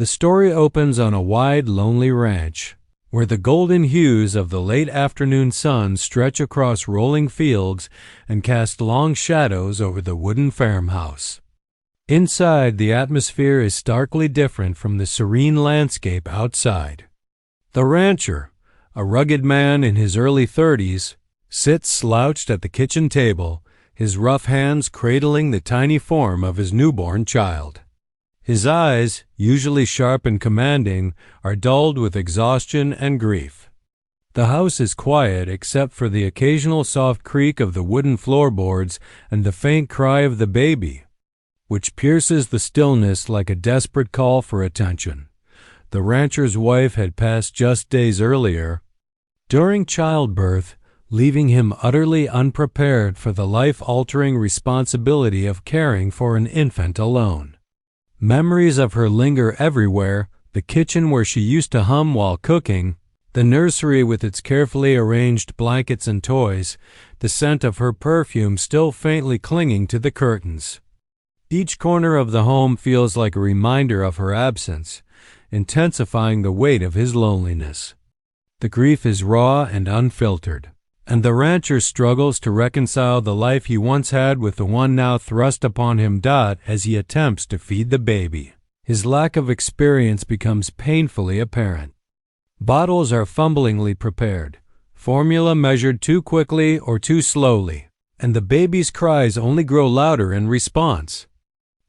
The story opens on a wide, lonely ranch, where the golden hues of the late afternoon sun stretch across rolling fields and cast long shadows over the wooden farmhouse. Inside, the atmosphere is starkly different from the serene landscape outside. The rancher, a rugged man in his early 30s, sits slouched at the kitchen table, his rough hands cradling the tiny form of his newborn child. His eyes, usually sharp and commanding, are dulled with exhaustion and grief. The house is quiet except for the occasional soft creak of the wooden floorboards and the faint cry of the baby, which pierces the stillness like a desperate call for attention. The rancher's wife had passed just days earlier, during childbirth, leaving him utterly unprepared for the life-altering responsibility of caring for an infant alone. Memories of her linger everywhere: the kitchen where she used to hum while cooking, the nursery with its carefully arranged blankets and toys, the scent of her perfume still faintly clinging to the curtains. Each corner of the home feels like a reminder of her absence, intensifying the weight of his loneliness. The grief is raw and unfiltered, and the rancher struggles to reconcile the life he once had with the one now thrust upon him as he attempts to feed the baby. His lack of experience becomes painfully apparent. Bottles are fumblingly prepared, formula measured too quickly or too slowly, and the baby's cries only grow louder in response.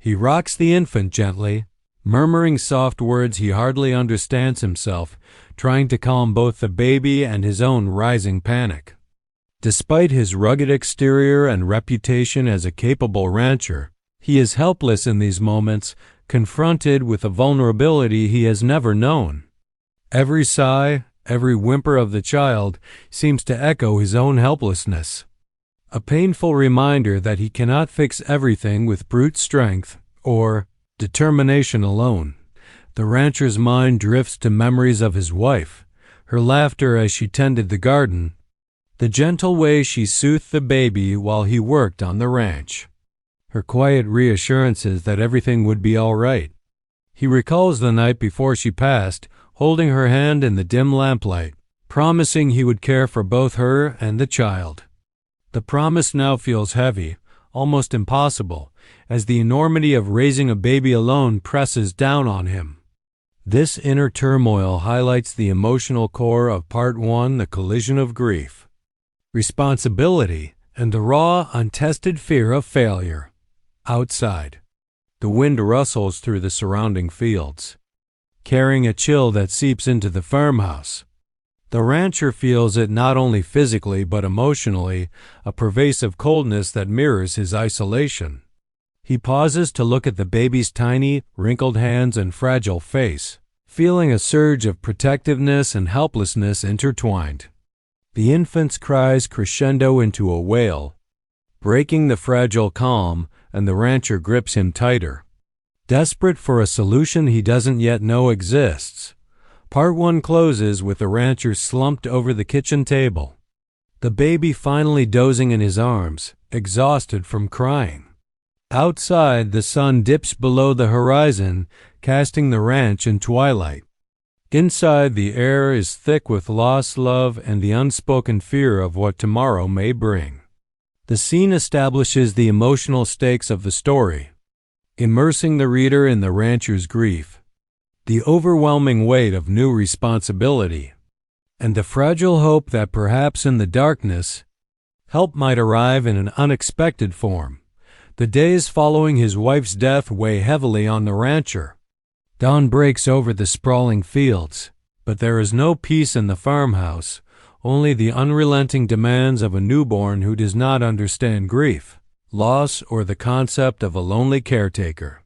He rocks the infant gently, murmuring soft words he hardly understands himself, trying to calm both the baby and his own rising panic. Despite his rugged exterior and reputation as a capable rancher, he is helpless in these moments, confronted with a vulnerability he has never known. Every sigh, every whimper of the child seems to echo his own helplessness, a painful reminder that he cannot fix everything with brute strength or determination alone. The rancher's mind drifts to memories of his wife, her laughter as she tended the garden, the gentle way she soothed the baby while he worked on the ranch, her quiet reassurances that everything would be all right. He recalls the night before she passed, holding her hand in the dim lamplight, promising he would care for both her and the child. The promise now feels heavy, almost impossible, as the enormity of raising a baby alone presses down on him. This inner turmoil highlights the emotional core of Part 1, The Collision of Grief. Responsibility and the raw, untested fear of failure. Outside, the wind rustles through the surrounding fields, carrying a chill that seeps into the farmhouse. The rancher feels it not only physically but emotionally, a pervasive coldness that mirrors his isolation. He pauses to look at the baby's tiny, wrinkled hands and fragile face, feeling a surge of protectiveness and helplessness intertwined. The infant's cries crescendo into a wail, breaking the fragile calm, and the rancher grips him tighter, desperate for a solution he doesn't yet know exists. Part 1 closes with the rancher slumped over the kitchen table, the baby finally dozing in his arms, exhausted from crying. Outside, the sun dips below the horizon, casting the ranch in twilight. Inside, the air is thick with lost love and the unspoken fear of what tomorrow may bring. The scene establishes the emotional stakes of the story, immersing the reader in the rancher's grief, the overwhelming weight of new responsibility, and the fragile hope that perhaps in the darkness, help might arrive in an unexpected form. The days following his wife's death weigh heavily on the rancher. Dawn breaks over the sprawling fields, but there is no peace in the farmhouse, only the unrelenting demands of a newborn who does not understand grief, loss, or the concept of a lonely caretaker.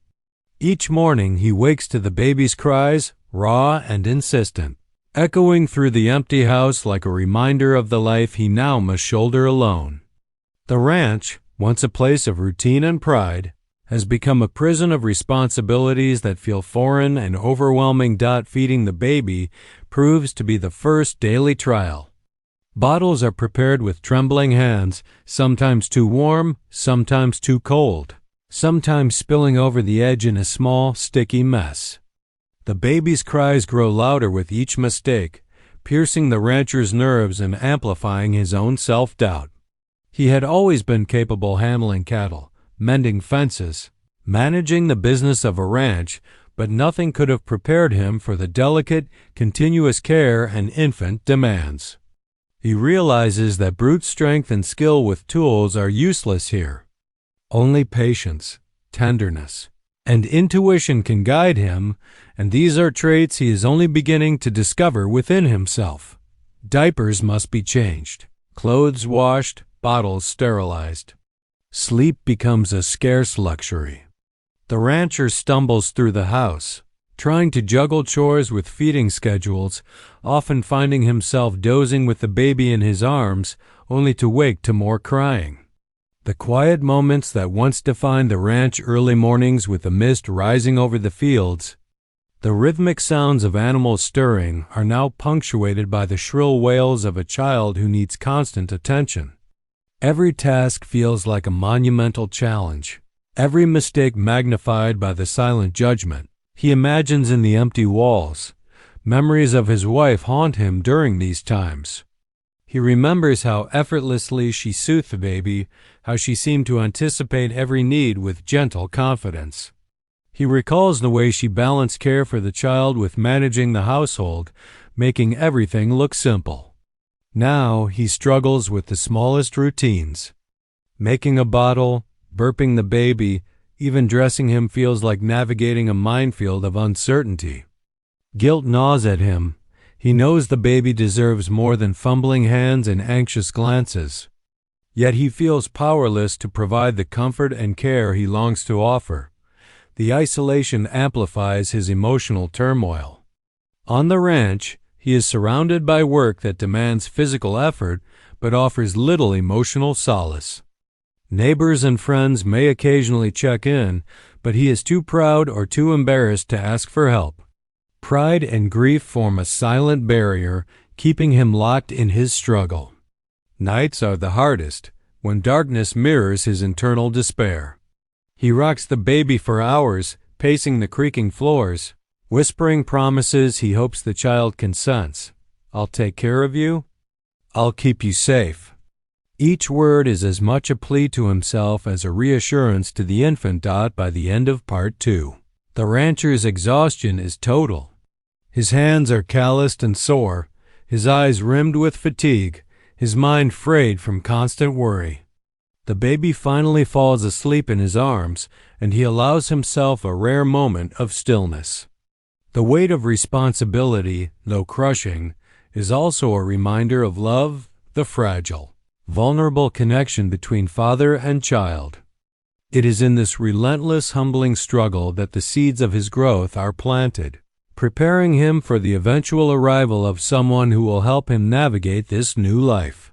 Each morning he wakes to the baby's cries, raw and insistent, echoing through the empty house like a reminder of the life he now must shoulder alone. The ranch, once a place of routine and pride, has become a prison of responsibilities that feel foreign and overwhelming. Feeding the baby proves to be the first daily trial. Bottles are prepared with trembling hands, sometimes too warm, sometimes too cold, sometimes spilling over the edge in a small, sticky mess. The baby's cries grow louder with each mistake, piercing the rancher's nerves and amplifying his own self-doubt. He had always been capable handling cattle, mending fences, managing the business of a ranch, but nothing could have prepared him for the delicate, continuous care an infant demands. He realizes that brute strength and skill with tools are useless here. Only patience, tenderness, and intuition can guide him, and these are traits he is only beginning to discover within himself. Diapers must be changed, clothes washed, bottles sterilized. Sleep becomes a scarce luxury. The rancher stumbles through the house, trying to juggle chores with feeding schedules, often finding himself dozing with the baby in his arms, only to wake to more crying. The quiet moments that once defined the ranch early mornings with the mist rising over the fields, the rhythmic sounds of animals stirring, are now punctuated by the shrill wails of a child who needs constant attention. Every task feels like a monumental challenge, every mistake magnified by the silent judgment he imagines in the empty walls. Memories of his wife haunt him during these times. He remembers how effortlessly she soothed the baby, how she seemed to anticipate every need with gentle confidence. He recalls the way she balanced care for the child with managing the household, making everything look simple. Now he struggles with the smallest routines. Making a bottle, burping the baby, even dressing him feels like navigating a minefield of uncertainty. Guilt gnaws at him. He knows the baby deserves more than fumbling hands and anxious glances. Yet he feels powerless to provide the comfort and care he longs to offer. The isolation amplifies his emotional turmoil. On the ranch, he is surrounded by work that demands physical effort but offers little emotional solace. Neighbors and friends may occasionally check in, but he is too proud or too embarrassed to ask for help. Pride and grief form a silent barrier, keeping him locked in his struggle. Nights are the hardest, when darkness mirrors his internal despair. He rocks the baby for hours, pacing the creaking floors, whispering promises he hopes the child can sense. "I'll take care of you. I'll keep you safe." Each word is as much a plea to himself as a reassurance to the infant. By the end of Part 2, the rancher's exhaustion is total. His hands are calloused and sore, his eyes rimmed with fatigue, his mind frayed from constant worry. The baby finally falls asleep in his arms, and he allows himself a rare moment of stillness. The weight of responsibility, though crushing, is also a reminder of love, the fragile, vulnerable connection between father and child. It is in this relentless, humbling struggle that the seeds of his growth are planted, preparing him for the eventual arrival of someone who will help him navigate this new life.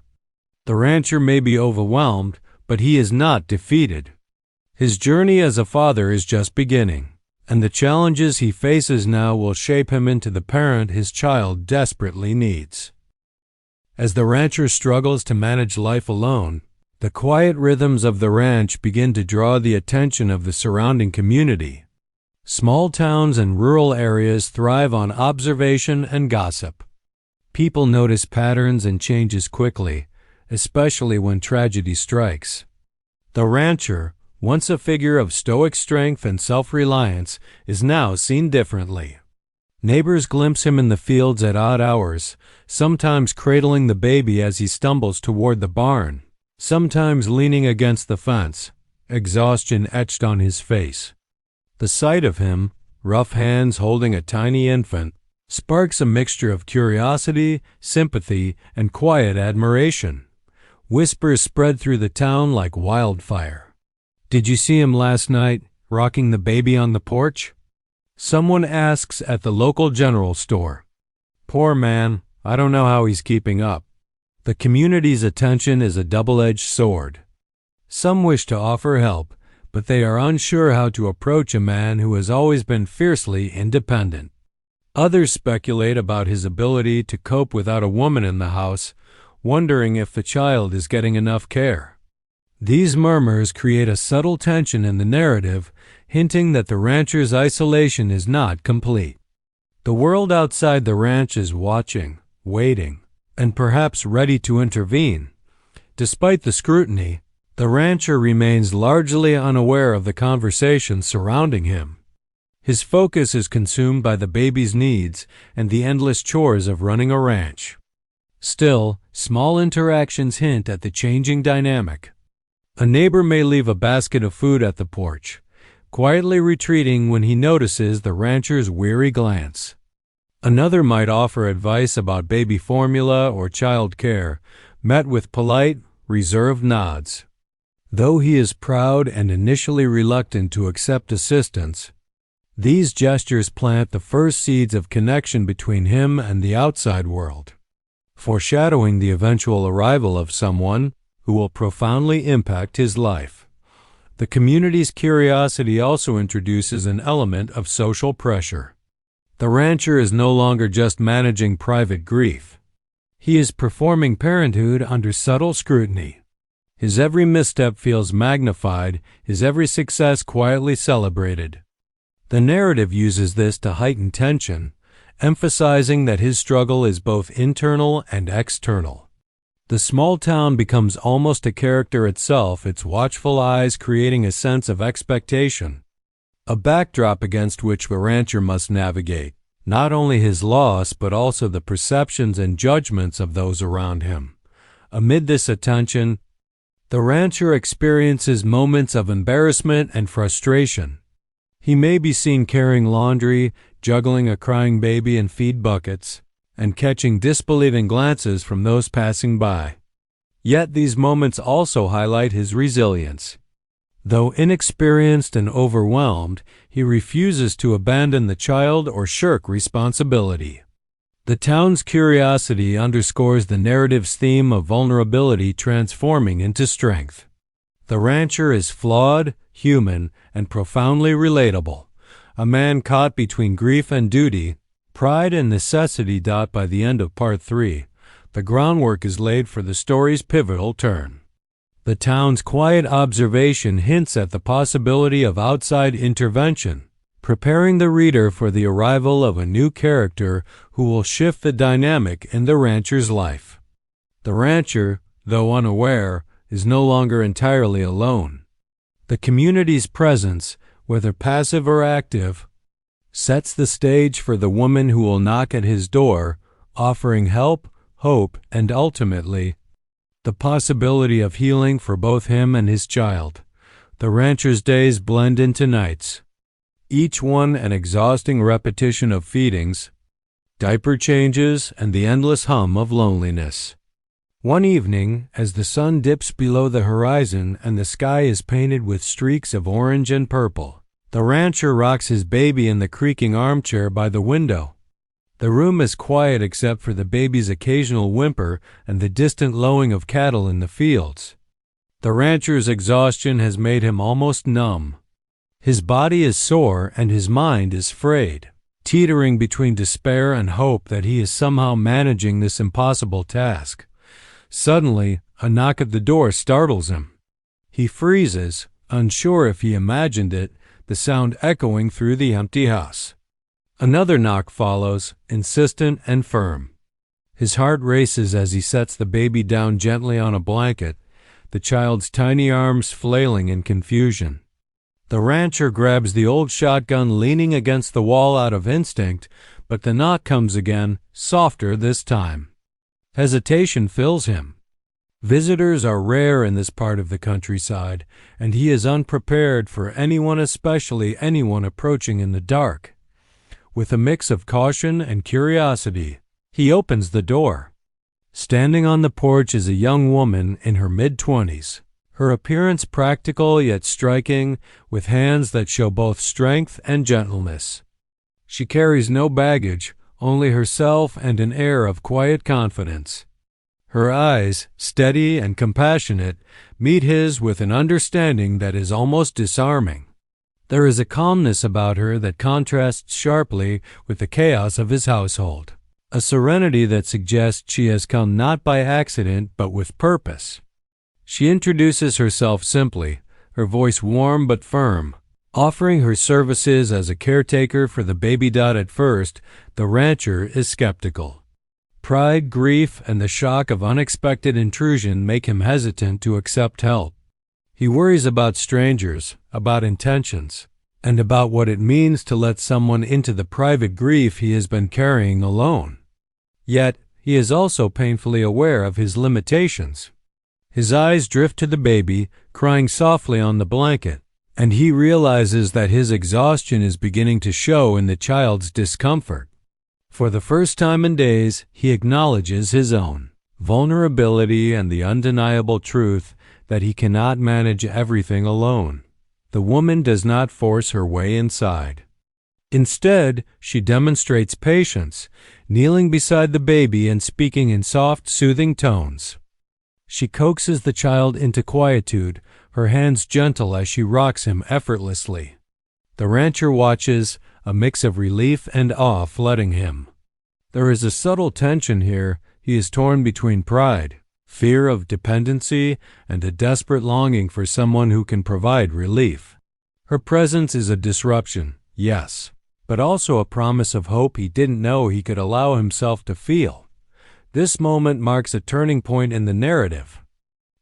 The rancher may be overwhelmed, but he is not defeated. His journey as a father is just beginning, and the challenges he faces now will shape him into the parent his child desperately needs. As the rancher struggles to manage life alone, the quiet rhythms of the ranch begin to draw the attention of the surrounding community. Small towns and rural areas thrive on observation and gossip. People notice patterns and changes quickly, especially when tragedy strikes. The rancher, once a figure of stoic strength and self-reliance, is now seen differently. Neighbors glimpse him in the fields at odd hours, sometimes cradling the baby as he stumbles toward the barn, sometimes leaning against the fence, exhaustion etched on his face. The sight of him, rough hands holding a tiny infant, sparks a mixture of curiosity, sympathy, and quiet admiration. Whispers spread through the town like wildfire. "Did you see him last night, rocking the baby on the porch?" Someone asks at the local general store. "Poor man, I don't know how he's keeping up." The community's attention is a double-edged sword. Some wish to offer help, but they are unsure how to approach a man who has always been fiercely independent. Others speculate about his ability to cope without a woman in the house, wondering if the child is getting enough care. These murmurs create a subtle tension in the narrative, hinting that the rancher's isolation is not complete. The world outside the ranch is watching, waiting, and perhaps ready to intervene. Despite the scrutiny, the rancher remains largely unaware of the conversation surrounding him. His focus is consumed by the baby's needs and the endless chores of running a ranch. Still, small interactions hint at the changing dynamic. A neighbor may leave a basket of food at the porch, quietly retreating when he notices the rancher's weary glance. Another might offer advice about baby formula or child care, met with polite, reserved nods. Though he is proud and initially reluctant to accept assistance, these gestures plant the first seeds of connection between him and the outside world, foreshadowing the eventual arrival of someone who will profoundly impact his life. The community's curiosity also introduces an element of social pressure. The rancher is no longer just managing private grief. He is performing parenthood under subtle scrutiny. His every misstep feels magnified, his every success quietly celebrated. The narrative uses this to heighten tension, emphasizing that his struggle is both internal and external. The small town becomes almost a character itself, its watchful eyes creating a sense of expectation, a backdrop against which the rancher must navigate not only his loss but also the perceptions and judgments of those around him. Amid this attention, the rancher experiences moments of embarrassment and frustration. He may be seen carrying laundry, juggling a crying baby in feed buckets, and catching disbelieving glances from those passing by. Yet these moments also highlight his resilience. Though inexperienced and overwhelmed, he refuses to abandon the child or shirk responsibility. The town's curiosity underscores the narrative's theme of vulnerability transforming into strength. The rancher is flawed, human, and profoundly relatable, a man caught between grief and duty, pride and necessity. By the end of Part 3, the groundwork is laid for the story's pivotal turn. The town's quiet observation hints at the possibility of outside intervention, preparing the reader for the arrival of a new character who will shift the dynamic in the rancher's life. The rancher, though unaware, is no longer entirely alone. The community's presence, whether passive or active, sets the stage for the woman who will knock at his door, offering help, hope, and ultimately, the possibility of healing for both him and his child. The rancher's days blend into nights, each one an exhausting repetition of feedings, diaper changes, and the endless hum of loneliness. One evening, as the sun dips below the horizon and the sky is painted with streaks of orange and purple, the rancher rocks his baby in the creaking armchair by the window. The room is quiet except for the baby's occasional whimper and the distant lowing of cattle in the fields. The rancher's exhaustion has made him almost numb. His body is sore and his mind is frayed, teetering between despair and hope that he is somehow managing this impossible task. Suddenly, a knock at the door startles him. He freezes, unsure if he imagined it, the sound echoing through the empty house. Another knock follows, insistent and firm. His heart races as he sets the baby down gently on a blanket, the child's tiny arms flailing in confusion. The rancher grabs the old shotgun leaning against the wall out of instinct, but the knock comes again, softer this time. Hesitation fills him. Visitors are rare in this part of the countryside, and he is unprepared for anyone, especially anyone approaching in the dark. With a mix of caution and curiosity, he opens the door. Standing on the porch is a young woman in her mid-20s, her appearance practical yet striking, with hands that show both strength and gentleness. She carries no baggage, only herself and an air of quiet confidence. Her eyes, steady and compassionate, meet his with an understanding that is almost disarming. There is a calmness about her that contrasts sharply with the chaos of his household, a serenity that suggests she has come not by accident but with purpose. She introduces herself simply, her voice warm but firm. Offering her services as a caretaker for the baby. At first, the rancher is skeptical. Pride, grief, and the shock of unexpected intrusion make him hesitant to accept help. He worries about strangers, about intentions, and about what it means to let someone into the private grief he has been carrying alone. Yet, he is also painfully aware of his limitations. His eyes drift to the baby, crying softly on the blanket, and he realizes that his exhaustion is beginning to show in the child's discomfort. For the first time in days, he acknowledges his own vulnerability and the undeniable truth that he cannot manage everything alone. The woman does not force her way inside. Instead, she demonstrates patience, kneeling beside the baby and speaking in soft, soothing tones. She coaxes the child into quietude, her hands gentle as she rocks him effortlessly. The rancher watches, a mix of relief and awe flooding him. There is a subtle tension here. He is torn between pride, fear of dependency, and a desperate longing for someone who can provide relief. Her presence is a disruption, yes, but also a promise of hope he didn't know he could allow himself to feel. This moment marks a turning point in the narrative.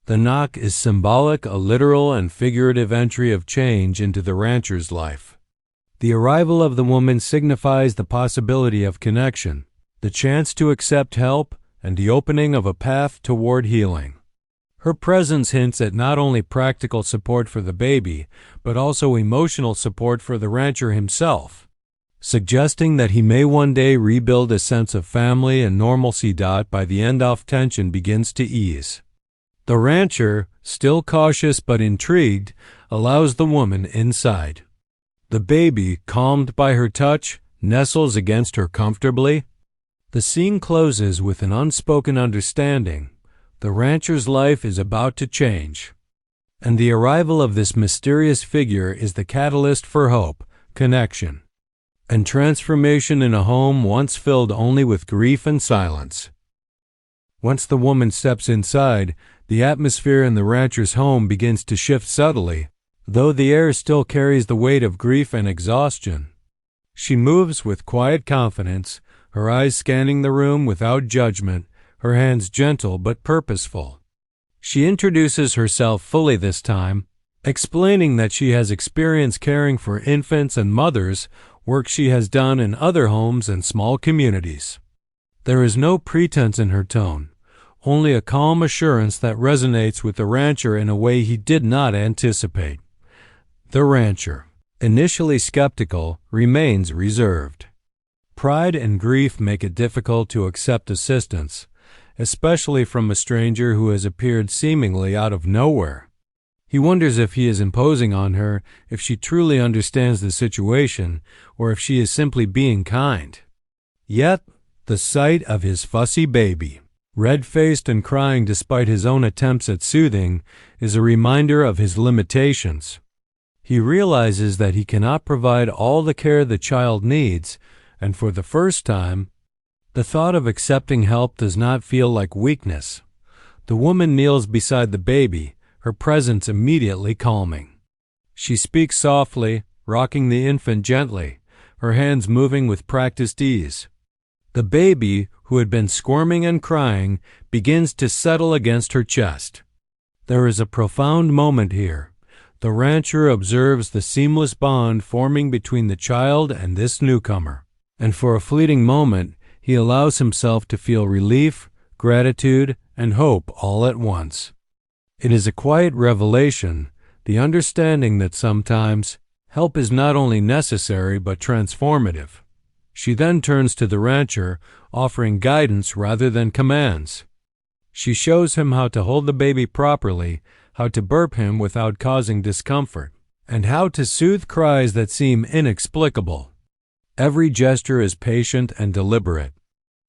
The knock is symbolic, a literal and figurative entry of change into the rancher's life. The arrival of the woman signifies the possibility of connection, the chance to accept help, and the opening of a path toward healing. Her presence hints at not only practical support for the baby, but also emotional support for the rancher himself, suggesting that he may one day rebuild a sense of family and normalcy. By the end, tension begins to ease. The rancher, still cautious but intrigued, allows the woman inside. The baby, calmed by her touch, nestles against her comfortably. The scene closes with an unspoken understanding. The rancher's life is about to change, and the arrival of this mysterious figure is the catalyst for hope, connection, and transformation in a home once filled only with grief and silence. Once the woman steps inside, the atmosphere in the rancher's home begins to shift subtly, though the air still carries the weight of grief and exhaustion. She moves with quiet confidence, her eyes scanning the room without judgment, her hands gentle but purposeful. She introduces herself fully this time, explaining that she has experience caring for infants and mothers, work she has done in other homes and small communities. There is no pretense in her tone, only a calm assurance that resonates with the rancher in a way he did not anticipate. The rancher, initially skeptical, remains reserved. Pride and grief make it difficult to accept assistance, especially from a stranger who has appeared seemingly out of nowhere. He wonders if he is imposing on her, if she truly understands the situation, or if she is simply being kind. Yet, the sight of his fussy baby, red-faced and crying despite his own attempts at soothing, is a reminder of his limitations. He realizes that he cannot provide all the care the child needs, and for the first time, the thought of accepting help does not feel like weakness. The woman kneels beside the baby, her presence immediately calming. She speaks softly, rocking the infant gently, her hands moving with practiced ease. The baby, who had been squirming and crying, begins to settle against her chest. There is a profound moment here. The rancher observes the seamless bond forming between the child and this newcomer, and for a fleeting moment, he allows himself to feel relief, gratitude, and hope all at once. It is a quiet revelation, the understanding that sometimes help is not only necessary but transformative. She then turns to the rancher, offering guidance rather than commands. She shows him how to hold the baby properly, how to burp him without causing discomfort, and how to soothe cries that seem inexplicable. Every gesture is patient and deliberate.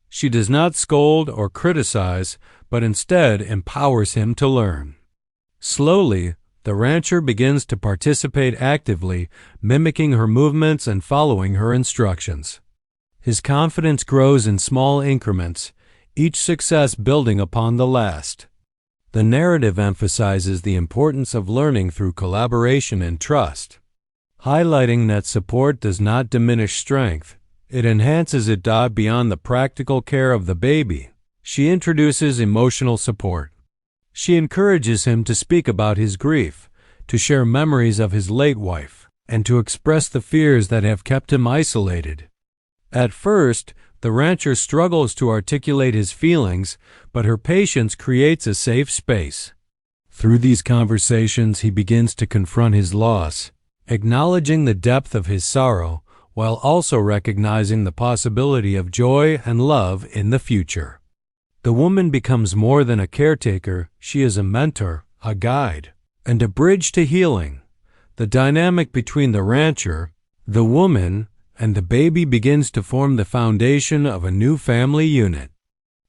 She does not scold or criticize, but instead empowers him to learn. Slowly, the rancher begins to participate actively, mimicking her movements and following her instructions. His confidence grows in small increments, each success building upon the last. The narrative emphasizes the importance of learning through collaboration and trust. highlighting that support does not diminish strength. It enhances it. Beyond the practical care of the baby, she introduces emotional support. She encourages him to speak about his grief, to share memories of his late wife, and to express the fears that have kept him isolated. At first, the rancher struggles to articulate his feelings, but her patience creates a safe space. Through these conversations, he begins to confront his loss, acknowledging the depth of his sorrow, while also recognizing the possibility of joy and love in the future. The woman becomes more than a caretaker. She is a mentor, a guide, and a bridge to healing. The dynamic between the rancher, the woman, and the baby begins to form the foundation of a new family unit.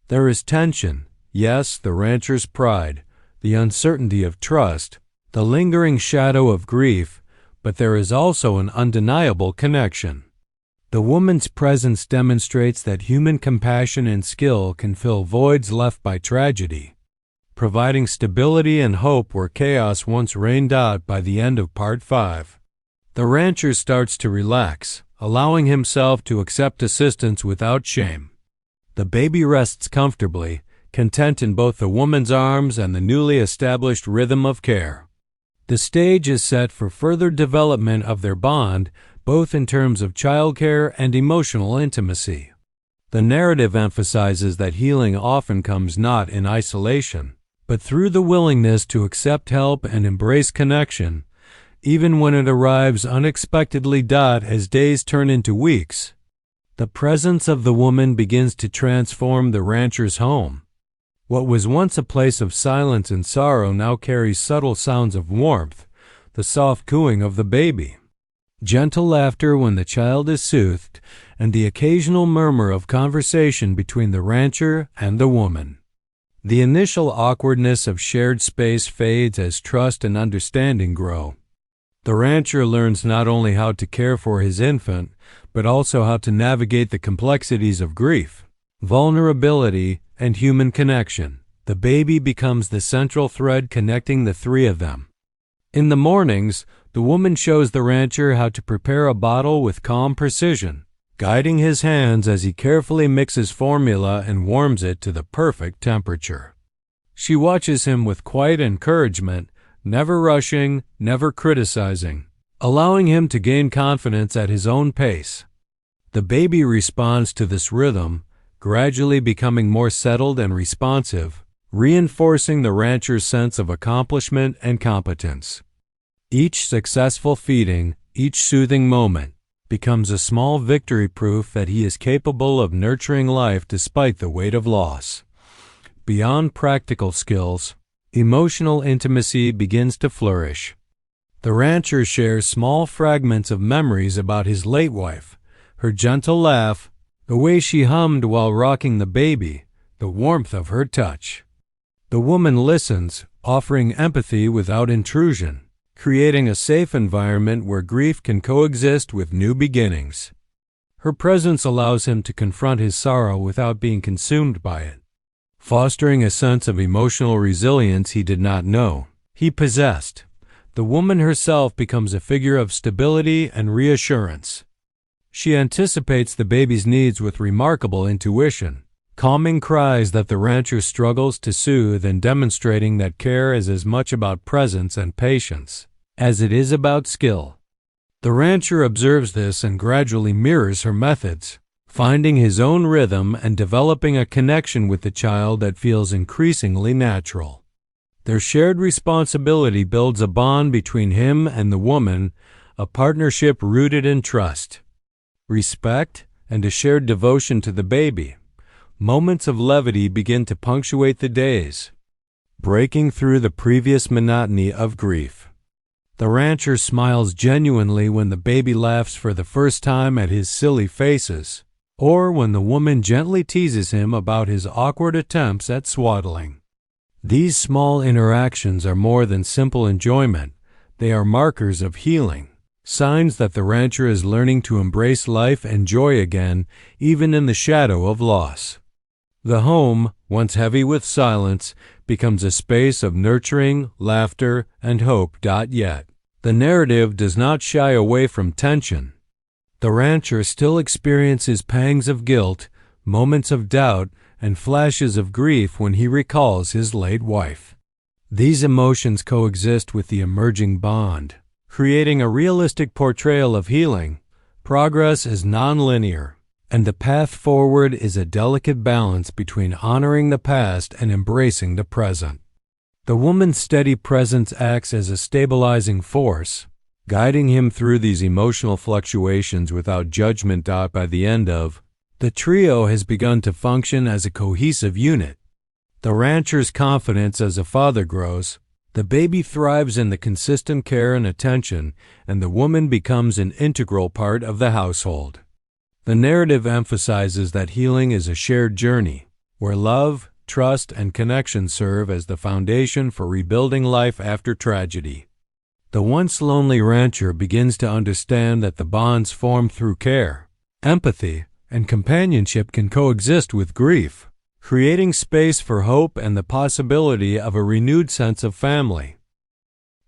There is tension, yes, the rancher's pride, the uncertainty of trust, the lingering shadow of grief, but there is also an undeniable connection. The woman's presence demonstrates that human compassion and skill can fill voids left by tragedy, providing stability and hope where chaos once reigned. By the end of Part 5, the rancher starts to relax, allowing himself to accept assistance without shame. The baby rests comfortably, content in both the woman's arms and the newly established rhythm of care. The stage is set for further development of their bond, both in terms of childcare and emotional intimacy. The narrative emphasizes that healing often comes not in isolation, but through the willingness to accept help and embrace connection, even when it arrives unexpectedly. As days turn into weeks, the presence of the woman begins to transform the rancher's home. What was once a place of silence and sorrow now carries subtle sounds of warmth, the soft cooing of the baby, gentle laughter when the child is soothed, and the occasional murmur of conversation between the rancher and the woman. The initial awkwardness of shared space fades as trust and understanding grow. The rancher learns not only how to care for his infant, but also how to navigate the complexities of grief, vulnerability, and human connection. The baby becomes the central thread connecting the three of them. In the mornings, the woman shows the rancher how to prepare a bottle with calm precision, guiding his hands as he carefully mixes formula and warms it to the perfect temperature. She watches him with quiet encouragement, never rushing, never criticizing, allowing him to gain confidence at his own pace. The baby responds to this rhythm, gradually becoming more settled and responsive, reinforcing the rancher's sense of accomplishment and competence. Each successful feeding, each soothing moment, becomes a small victory, proof that he is capable of nurturing life despite the weight of loss. Beyond practical skills, emotional intimacy begins to flourish. The rancher shares small fragments of memories about his late wife, her gentle laugh, the way she hummed while rocking the baby, the warmth of her touch. The woman listens, offering empathy without intrusion, creating a safe environment where grief can coexist with new beginnings. Her presence allows him to confront his sorrow without being consumed by it, fostering a sense of emotional resilience he did not know he possessed. The woman herself becomes a figure of stability and reassurance. She anticipates the baby's needs with remarkable intuition, calming cries that the rancher struggles to soothe and demonstrating that care is as much about presence and patience as it is about skill. The rancher observes this and gradually mirrors her methods, finding his own rhythm and developing a connection with the child that feels increasingly natural. Their shared responsibility builds a bond between him and the woman, a partnership rooted in trust, respect, and a shared devotion to the baby. Moments of levity begin to punctuate the days, breaking through the previous monotony of grief. The rancher smiles genuinely when the baby laughs for the first time at his silly faces, or when the woman gently teases him about his awkward attempts at swaddling. These small interactions are more than simple enjoyment. They are markers of healing, signs that the rancher is learning to embrace life and joy again, even in the shadow of loss. The home, once heavy with silence, becomes a space of nurturing, laughter, and hope. Yet, The narrative does not shy away from tension. The rancher still experiences pangs of guilt, moments of doubt, and flashes of grief when he recalls his late wife. These emotions coexist with the emerging bond, creating a realistic portrayal of healing. Progress is nonlinear, and the path forward is a delicate balance between honoring the past and embracing the present. The woman's steady presence acts as a stabilizing force, guiding him through these emotional fluctuations without judgment. By the end of the trio has begun to function as a cohesive unit. The rancher's confidence as a father grows, the baby thrives in the consistent care and attention, and the woman becomes an integral part of the household. The narrative emphasizes that healing is a shared journey, where love, trust, and connection serve as the foundation for rebuilding life after tragedy. The once lonely rancher begins to understand that the bonds formed through care, empathy, and companionship can coexist with grief, creating space for hope and the possibility of a renewed sense of family.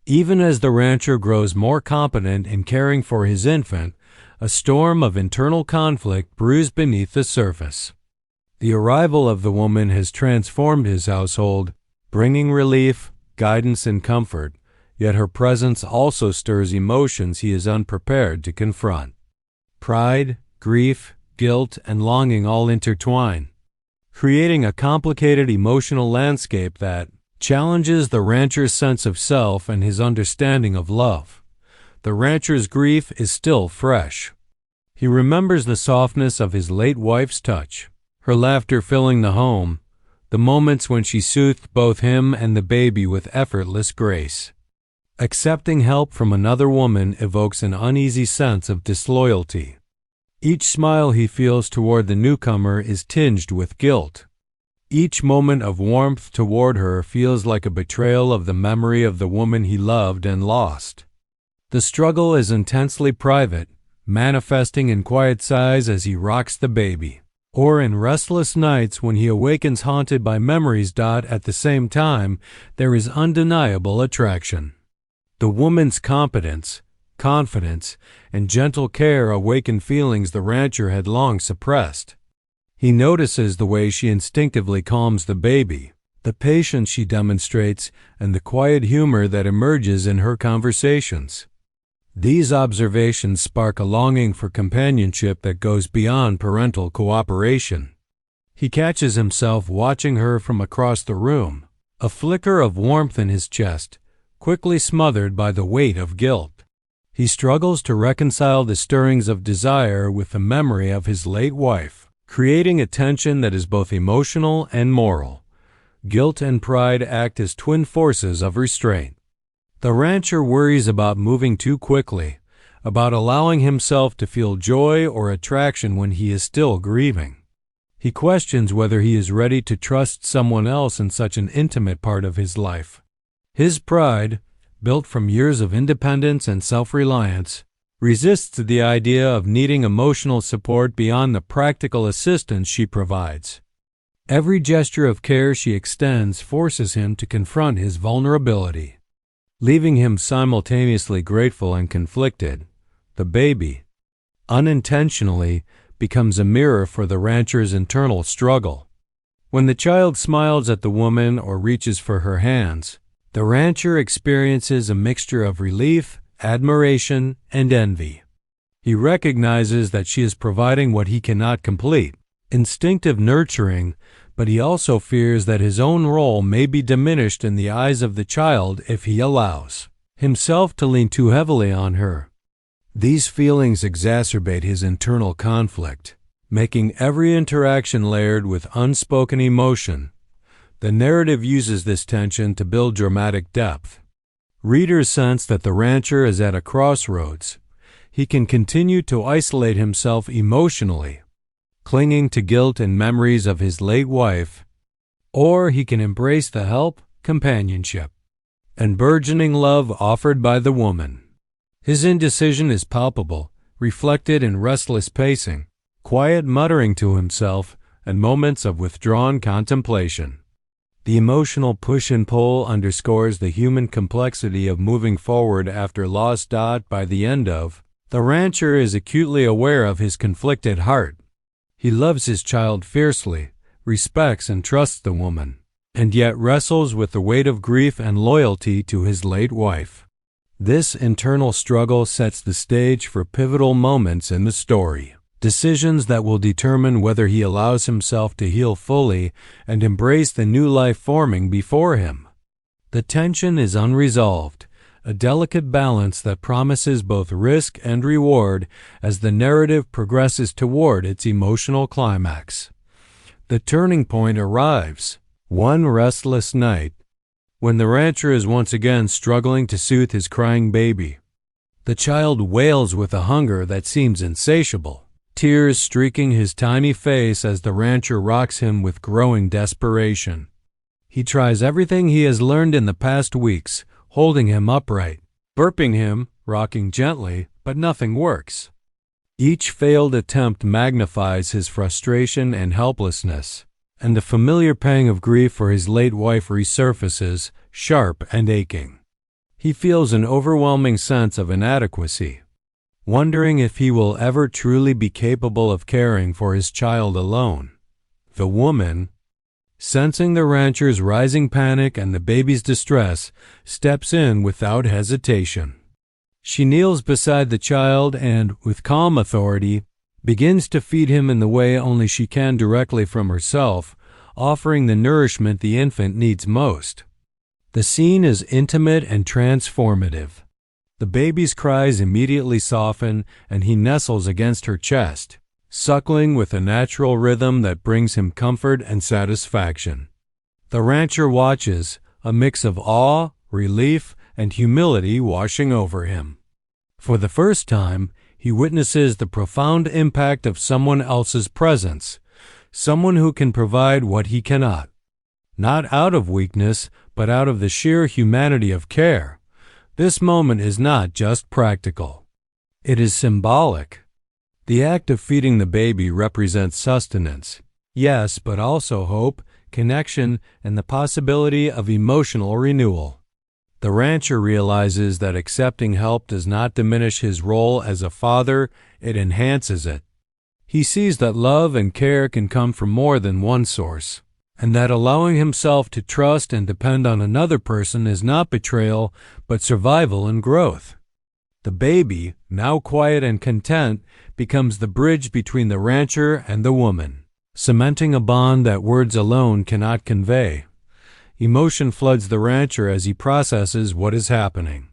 Even as the rancher grows more competent in caring for his infant, a storm of internal conflict brews beneath the surface. The arrival of the woman has transformed his household, bringing relief, guidance, and comfort, yet her presence also stirs emotions he is unprepared to confront. Pride, grief, guilt, and longing all intertwine, creating a complicated emotional landscape that challenges the rancher's sense of self and his understanding of love. The rancher's grief is still fresh. He remembers the softness of his late wife's touch, her laughter filling the home, the moments when she soothed both him and the baby with effortless grace. Accepting help from another woman evokes an uneasy sense of disloyalty. Each smile he feels toward the newcomer is tinged with guilt. Each moment of warmth toward her feels like a betrayal of the memory of the woman he loved and lost. The struggle is intensely private, manifesting in quiet sighs as he rocks the baby, or in restless nights when he awakens haunted by memories. At the same time, there is undeniable attraction. The woman's competence, confidence, and gentle care awaken feelings the rancher had long suppressed. He notices the way she instinctively calms the baby, the patience she demonstrates, and the quiet humor that emerges in her conversations. These observations spark a longing for companionship that goes beyond parental cooperation. He catches himself watching her from across the room, a flicker of warmth in his chest, quickly smothered by the weight of guilt. He struggles to reconcile the stirrings of desire with the memory of his late wife, creating a tension that is both emotional and moral. Guilt and pride act as twin forces of restraint. The rancher worries about moving too quickly, about allowing himself to feel joy or attraction when he is still grieving. He questions whether he is ready to trust someone else in such an intimate part of his life. His pride, built from years of independence and self-reliance, resists the idea of needing emotional support beyond the practical assistance she provides. Every gesture of care she extends forces him to confront his vulnerability, leaving him simultaneously grateful and conflicted. The baby, unintentionally, becomes a mirror for the rancher's internal struggle. When the child smiles at the woman or reaches for her hands, the rancher experiences a mixture of relief, admiration, and envy. He recognizes that she is providing what he cannot complete, instinctive nurturing, but he also fears that his own role may be diminished in the eyes of the child if he allows himself to lean too heavily on her. These feelings exacerbate his internal conflict, making every interaction layered with unspoken emotion. The narrative uses this tension to build dramatic depth. Readers sense that the rancher is at a crossroads. He can continue to isolate himself emotionally, clinging to guilt and memories of his late wife, or he can embrace the help, companionship, and burgeoning love offered by the woman. His indecision is palpable, reflected in restless pacing, quiet muttering to himself, and moments of withdrawn contemplation. The emotional push and pull underscores the human complexity of moving forward after loss. By the end of, the rancher is acutely aware of his conflicted heart. He loves his child fiercely, respects and trusts the woman, and yet wrestles with the weight of grief and loyalty to his late wife. This internal struggle sets the stage for pivotal moments in the story, decisions that will determine whether he allows himself to heal fully and embrace the new life forming before him. The tension is unresolved, a delicate balance that promises both risk and reward as the narrative progresses toward its emotional climax. The turning point arrives one restless night, when the rancher is once again struggling to soothe his crying baby. The child wails with a hunger that seems insatiable, tears streaking his tiny face as the rancher rocks him with growing desperation. He tries everything he has learned in the past weeks, holding him upright, burping him, rocking gently, but nothing works. Each failed attempt magnifies his frustration and helplessness, and the familiar pang of grief for his late wife resurfaces, sharp and aching. He feels an overwhelming sense of inadequacy, wondering if he will ever truly be capable of caring for his child alone. The woman, sensing the rancher's rising panic and the baby's distress, steps in without hesitation. She kneels beside the child and, with calm authority, begins to feed him in the way only she can directly from herself, offering the nourishment the infant needs most. The scene is intimate and transformative. The baby's cries immediately soften, and he nestles against her chest, suckling with a natural rhythm that brings him comfort and satisfaction. The rancher watches, a mix of awe, relief, and humility washing over him. For the first time, he witnesses the profound impact of someone else's presence, someone who can provide what he cannot. Not out of weakness, but out of the sheer humanity of care. This moment is not just practical. It is symbolic. The act of feeding the baby represents sustenance, yes, but also hope, connection, and the possibility of emotional renewal. The rancher realizes that accepting help does not diminish his role as a father, it enhances it. He sees that love and care can come from more than one source, and that allowing himself to trust and depend on another person is not betrayal, but survival and growth. The baby, now quiet and content, becomes the bridge between the rancher and the woman, cementing a bond that words alone cannot convey. Emotion floods the rancher as he processes what is happening.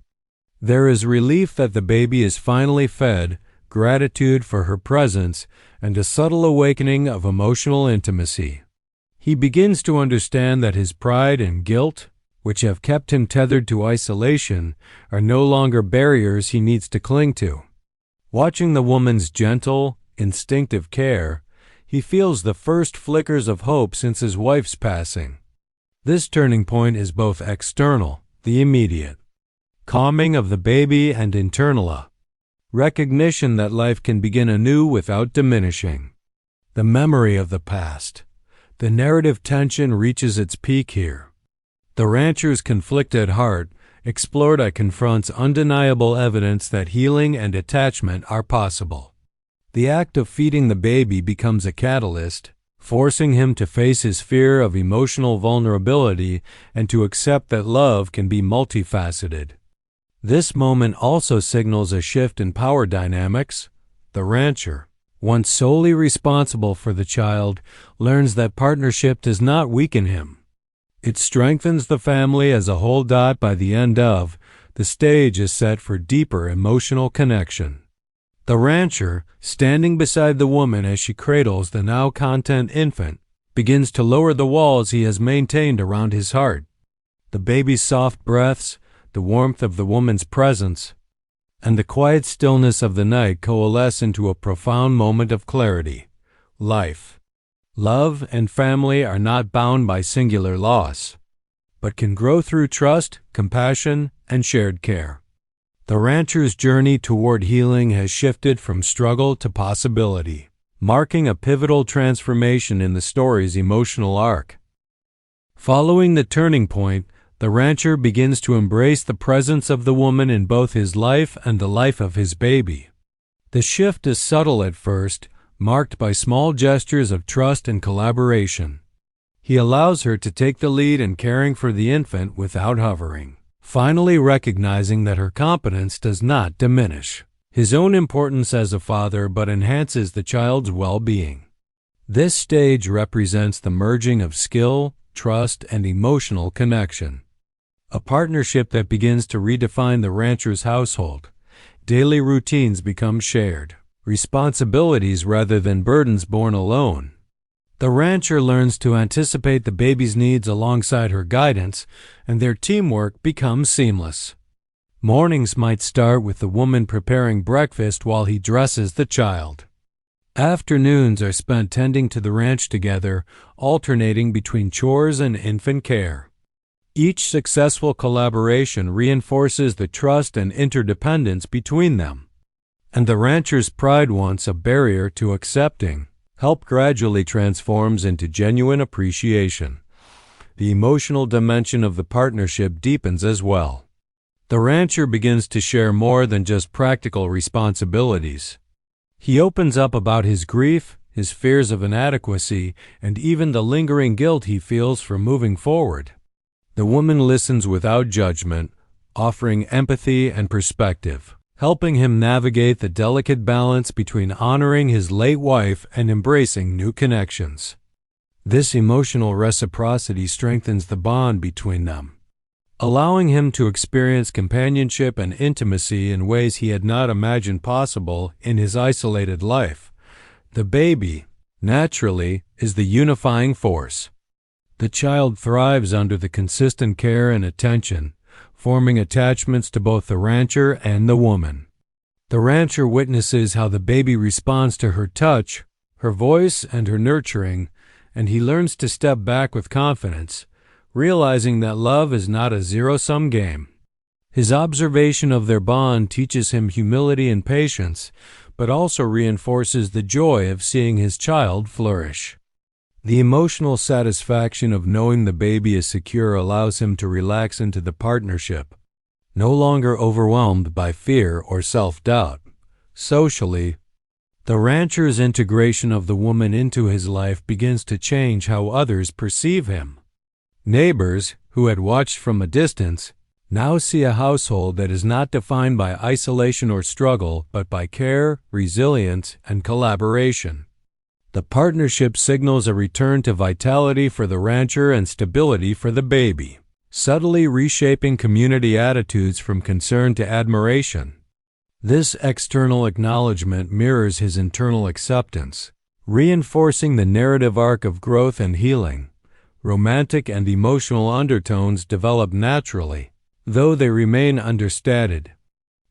There is relief that the baby is finally fed, gratitude for her presence, and a subtle awakening of emotional intimacy. He begins to understand that his pride and guilt, which have kept him tethered to isolation, are no longer barriers he needs to cling to. Watching the woman's gentle, instinctive care, he feels the first flickers of hope since his wife's passing. This turning point is both external, the immediate, calming of the baby, and internal, recognition that life can begin anew without diminishing. The memory of the past. The narrative tension reaches its peak here. The rancher's conflicted heart, explored, confronts undeniable evidence that healing and attachment are possible. The act of feeding the baby becomes a catalyst, forcing him to face his fear of emotional vulnerability and to accept that love can be multifaceted. This moment also signals a shift in power dynamics. The rancher, once solely responsible for the child, learns that partnership does not weaken him. It strengthens the family as a whole. By the end of, the stage is set for deeper emotional connection. The rancher, standing beside the woman as she cradles the now content infant, begins to lower the walls he has maintained around his heart. The baby's soft breaths, the warmth of the woman's presence, and the quiet stillness of the night coalesce into a profound moment of clarity. Life, love, and family are not bound by singular loss, but can grow through trust, compassion, and shared care. The rancher's journey toward healing has shifted from struggle to possibility, marking a pivotal transformation in the story's emotional arc. Following the turning point, the rancher begins to embrace the presence of the woman in both his life and the life of his baby. The shift is subtle at first, marked by small gestures of trust and collaboration. He allows her to take the lead in caring for the infant without hovering, finally recognizing that her competence does not diminish his own importance as a father but enhances the child's well-being. This stage represents the merging of skill, trust, and emotional connection, a partnership that begins to redefine the rancher's household. Daily routines become shared responsibilities rather than burdens borne alone. The rancher learns to anticipate the baby's needs alongside her guidance, and their teamwork becomes seamless. Mornings might start with the woman preparing breakfast while he dresses the child. Afternoons are spent tending to the ranch together, alternating between chores and infant care. Each successful collaboration reinforces the trust and interdependence between them, and the rancher's pride, once a barrier to accepting help, gradually transforms into genuine appreciation. The emotional dimension of the partnership deepens as well. The rancher begins to share more than just practical responsibilities. He opens up about his grief, his fears of inadequacy, and even the lingering guilt he feels for moving forward. The woman listens without judgment, offering empathy and perspective, helping him navigate the delicate balance between honoring his late wife and embracing new connections. This emotional reciprocity strengthens the bond between them, allowing him to experience companionship and intimacy in ways he had not imagined possible in his isolated life. The baby, naturally, is the unifying force. The child thrives under the consistent care and attention, forming attachments to both the rancher and the woman. The rancher witnesses how the baby responds to her touch, her voice, and her nurturing, and he learns to step back with confidence, realizing that love is not a zero-sum game. His observation of their bond teaches him humility and patience, but also reinforces the joy of seeing his child flourish. The emotional satisfaction of knowing the baby is secure allows him to relax into the partnership, no longer overwhelmed by fear or self-doubt. Socially, the rancher's integration of the woman into his life begins to change how others perceive him. Neighbors, who had watched from a distance, now see a household that is not defined by isolation or struggle, but by care, resilience, and collaboration. The partnership signals a return to vitality for the rancher and stability for the baby, subtly reshaping community attitudes from concern to admiration. This external acknowledgement mirrors his internal acceptance, reinforcing the narrative arc of growth and healing. Romantic and emotional undertones develop naturally, though they remain understated.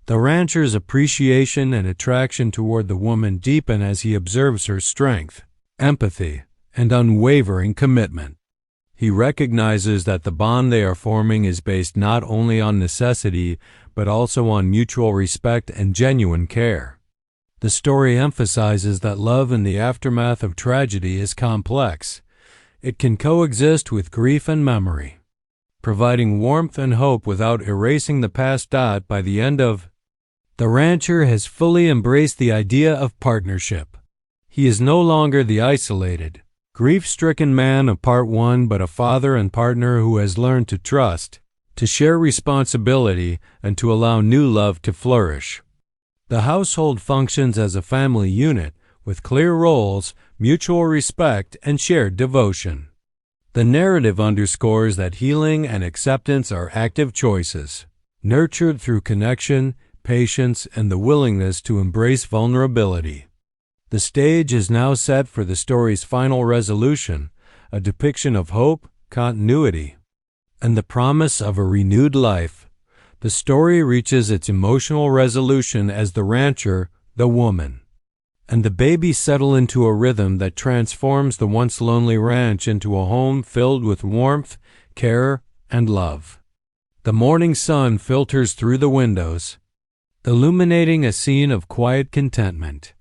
The rancher's appreciation and attraction toward the woman deepen as he observes her strength, empathy, and unwavering commitment. He recognizes that the bond they are forming is based not only on necessity, but also on mutual respect and genuine care. The story emphasizes that love in the aftermath of tragedy is complex. It can coexist with grief and memory, providing warmth and hope without erasing the past. By the end of the rancher has fully embraced the idea of partnership. He is no longer the isolated, grief-stricken man of part one, but a father and partner who has learned to trust, to share responsibility, and to allow new love to flourish. The household functions as a family unit, with clear roles, mutual respect, and shared devotion. The narrative underscores that healing and acceptance are active choices, nurtured through connection, patience, and the willingness to embrace vulnerability. The stage is now set for the story's final resolution, a depiction of hope, continuity, and the promise of a renewed life. The story reaches its emotional resolution as the rancher, the woman, and the baby settle into a rhythm that transforms the once lonely ranch into a home filled with warmth, care, and love. The morning sun filters through the windows, illuminating a scene of quiet contentment.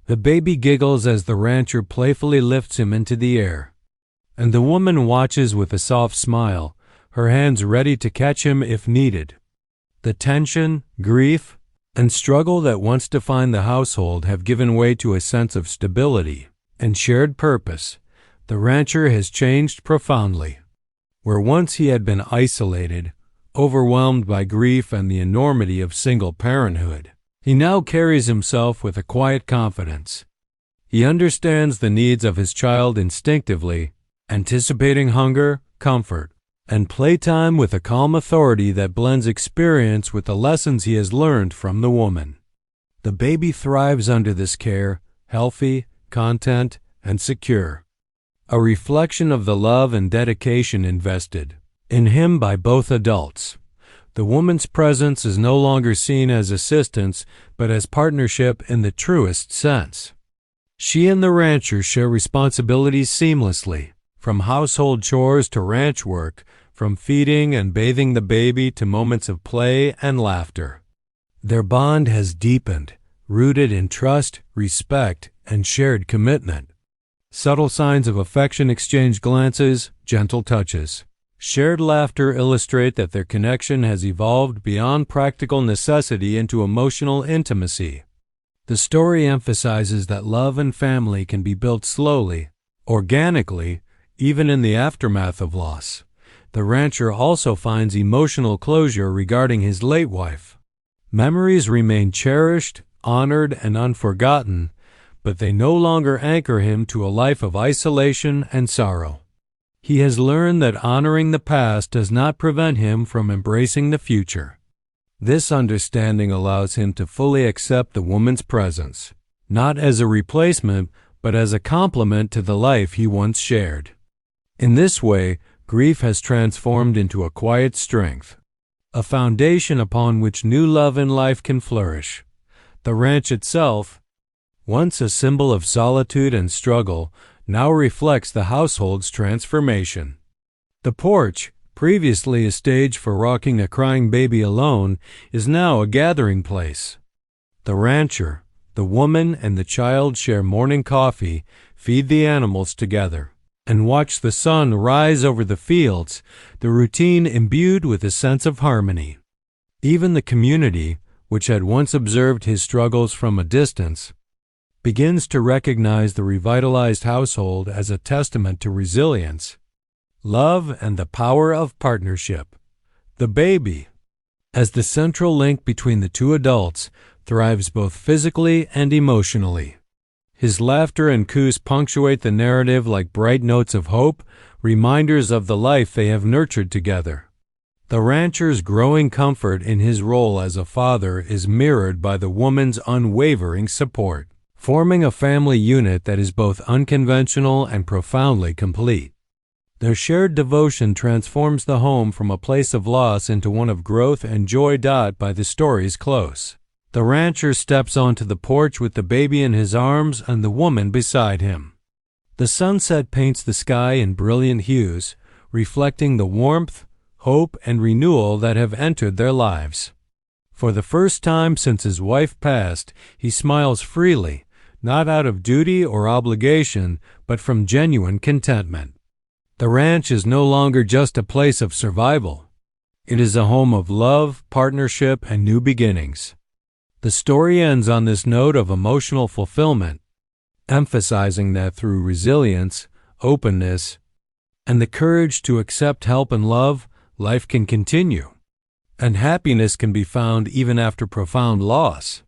The baby giggles as the rancher playfully lifts him into the air, and the woman watches with a soft smile, her hands ready to catch him if needed. The tension, grief, and struggle that once defined the household have given way to a sense of stability and shared purpose. The rancher has changed profoundly. Where once he had been isolated, overwhelmed by grief and the enormity of single parenthood, he now carries himself with a quiet confidence. He understands the needs of his child instinctively, anticipating hunger, comfort, and playtime with a calm authority that blends experience with the lessons he has learned from the woman. The baby thrives under this care, healthy, content, and secure, a reflection of the love and dedication invested in him by both adults. The woman's presence is no longer seen as assistance, but as partnership in the truest sense. She and the rancher share responsibilities seamlessly, from household chores to ranch work, from feeding and bathing the baby to moments of play and laughter. Their bond has deepened, rooted in trust, respect, and shared commitment. Subtle signs of affection exchange glances, gentle touches. Shared laughter illustrate that their connection has evolved beyond practical necessity into emotional intimacy. The story emphasizes that love and family can be built slowly, organically, even in the aftermath of loss. The rancher also finds emotional closure regarding his late wife. Memories remain cherished, honored, and unforgotten, but they no longer anchor him to a life of isolation and sorrow. He has learned that honoring the past does not prevent him from embracing the future. This understanding allows him to fully accept the woman's presence, not as a replacement, but as a complement to the life he once shared. In this way, grief has transformed into a quiet strength, a foundation upon which new love and life can flourish. The ranch itself, once a symbol of solitude and struggle, now reflects the household's transformation. The porch, previously a stage for rocking a crying baby alone, is now a gathering place. The rancher, the woman, and the child share morning coffee, feed the animals together, and watch the sun rise over the fields, the routine imbued with a sense of harmony. Even the community, which had once observed his struggles from a distance, begins to recognize the revitalized household as a testament to resilience, love, and the power of partnership. The baby, as the central link between the two adults, thrives both physically and emotionally. His laughter and coos punctuate the narrative like bright notes of hope, reminders of the life they have nurtured together. The rancher's growing comfort in his role as a father is mirrored by the woman's unwavering support, forming a family unit that is both unconventional and profoundly complete. Their shared devotion transforms the home from a place of loss into one of growth and joy. By the story's close, the rancher steps onto the porch with the baby in his arms and the woman beside him. The sunset paints the sky in brilliant hues, reflecting the warmth, hope, and renewal that have entered their lives. For the first time since his wife passed, he smiles freely, not out of duty or obligation, but from genuine contentment. The ranch is no longer just a place of survival. It is a home of love, partnership, and new beginnings. The story ends on this note of emotional fulfillment, emphasizing that through resilience, openness, and the courage to accept help and love, life can continue, and happiness can be found even after profound loss.